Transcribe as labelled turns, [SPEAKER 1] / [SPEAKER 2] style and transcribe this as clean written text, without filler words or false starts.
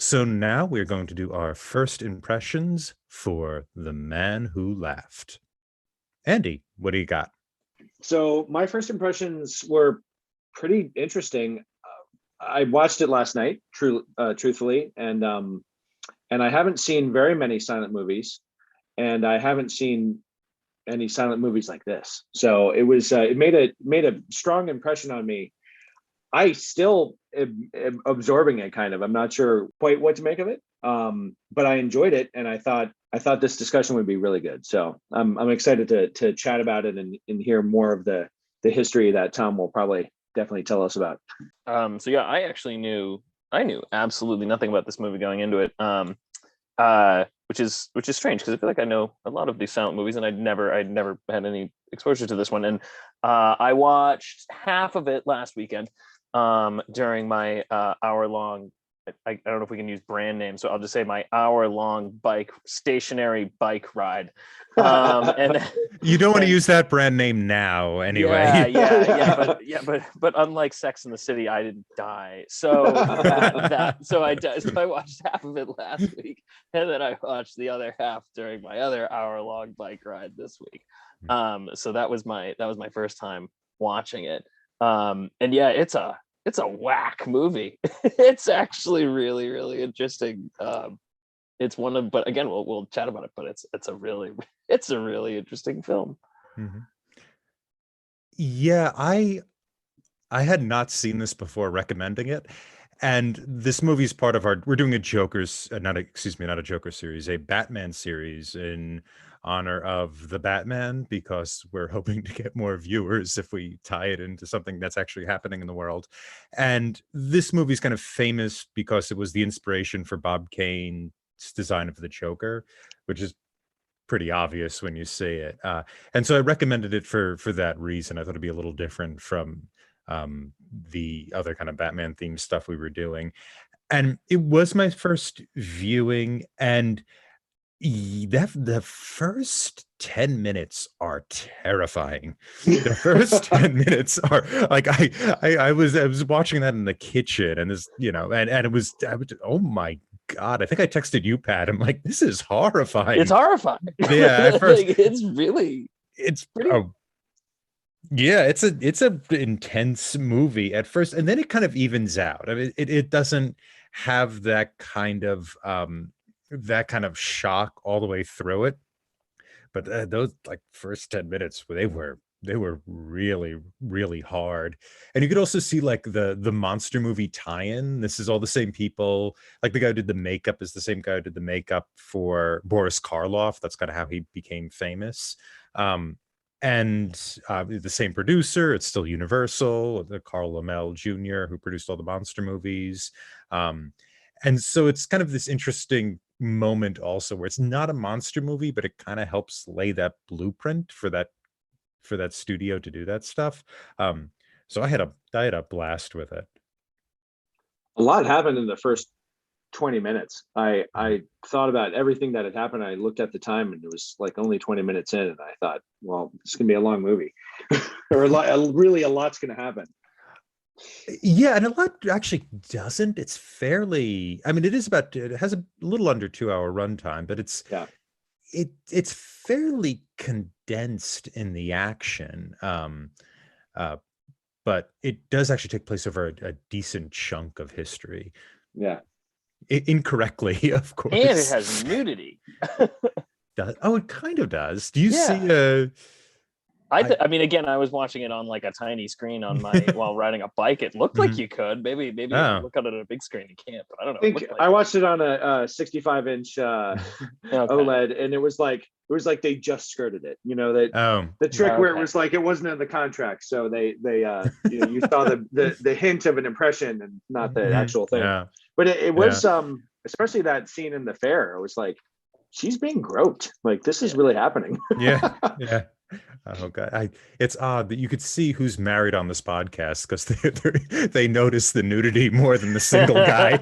[SPEAKER 1] So now we're going to do our first impressions for The Man Who Laughed. Andy, what do you got?
[SPEAKER 2] So my first impressions were pretty interesting. I watched it last night, truthfully, and I haven't seen very many silent movies, and I haven't seen any silent movies like this. So it made a strong impression on me. I still am absorbing it kind of. I'm not sure quite what to make of it, but I enjoyed it, and I thought this discussion would be really good. So I'm excited to chat about it and hear more of the history that Tom will probably definitely tell us about.
[SPEAKER 3] So yeah, I knew absolutely nothing about this movie going into it. Which is strange because I feel like I know a lot of these silent movies, and I'd never had any exposure to this one. And I watched half of it last weekend during my hour-long. I don't know if we can use brand names, so I'll just say my hour-long stationary bike ride. And
[SPEAKER 1] You don't want to use that brand name now, anyway.
[SPEAKER 3] But unlike Sex in the City, I didn't die. So so I watched half of it last week, and then I watched the other half during my other hour-long bike ride this week. So that was my first time watching it. And yeah, it's a whack movie. It's actually really, really interesting. It's one of, but again, we'll chat about it. But it's a really interesting film.
[SPEAKER 1] Mm-hmm. Yeah, I had not seen this before recommending it, and this movie is part of we're doing a not a Joker series, a Batman series in honor of the Batman, because we're hoping to get more viewers if we tie it into something that's actually happening in the world. And this movie is kind of famous because it was the inspiration for Bob Kane's design of the Joker, which is pretty obvious when you see it. And so I recommended it for that reason. I thought it'd be a little different from the other kind of Batman themed stuff we were doing. And it was my first viewing, and the first 10 minutes are terrifying. The first 10 minutes are like, I was watching that in the kitchen, and this, and I was, oh my God, I think I texted you, Pat. I'm like, this is horrifying.
[SPEAKER 3] It's horrifying.
[SPEAKER 1] Yeah, at first,
[SPEAKER 3] it's pretty.
[SPEAKER 1] Yeah, it's a intense movie at first, and then it kind of evens out. I mean, it doesn't have that kind of shock all the way through it, but those like first 10 minutes, they were really, really hard. And you could also see like the monster movie tie-in. This is all the same people. Like the guy who did the makeup is the same guy who did the makeup for Boris Karloff. That's kind of how he became famous. And the same producer. It's still Universal, the Carl Lammel Jr., who produced all the monster movies. And so it's kind of this interesting moment also where it's not a monster movie, but it kind of helps lay that blueprint for that studio to do that stuff. So I had a blast with it.
[SPEAKER 2] A lot happened in the first 20 minutes. I thought about everything that had happened. I looked at the time, and it was like only 20 minutes in, and I thought, well, it's gonna be a long movie. Or really a lot's gonna happen.
[SPEAKER 1] Yeah, and a lot actually doesn't. It's fairly, I mean, it has a little under 2 hour runtime, but it's fairly condensed in the action. But it does actually take place over a decent chunk of history.
[SPEAKER 2] Yeah.
[SPEAKER 1] Incorrectly, of course.
[SPEAKER 3] And it has nudity.
[SPEAKER 1] It kind of does. Do you see
[SPEAKER 3] I mean, again, I was watching it on like a tiny screen on my while riding a bike. It looked like you could maybe look at it on a big screen. You can't, but I don't know.
[SPEAKER 2] I watched it on a 65-inch OLED, and it was like they just skirted it. The trick where it was like it wasn't in the contract, so they you saw the hint of an impression and not the actual thing. Yeah. But it was especially that scene in the fair. It was like she's being groped. Like this is really happening.
[SPEAKER 1] Yeah. Oh God, it's odd that you could see who's married on this podcast because they notice the nudity more than the single guy.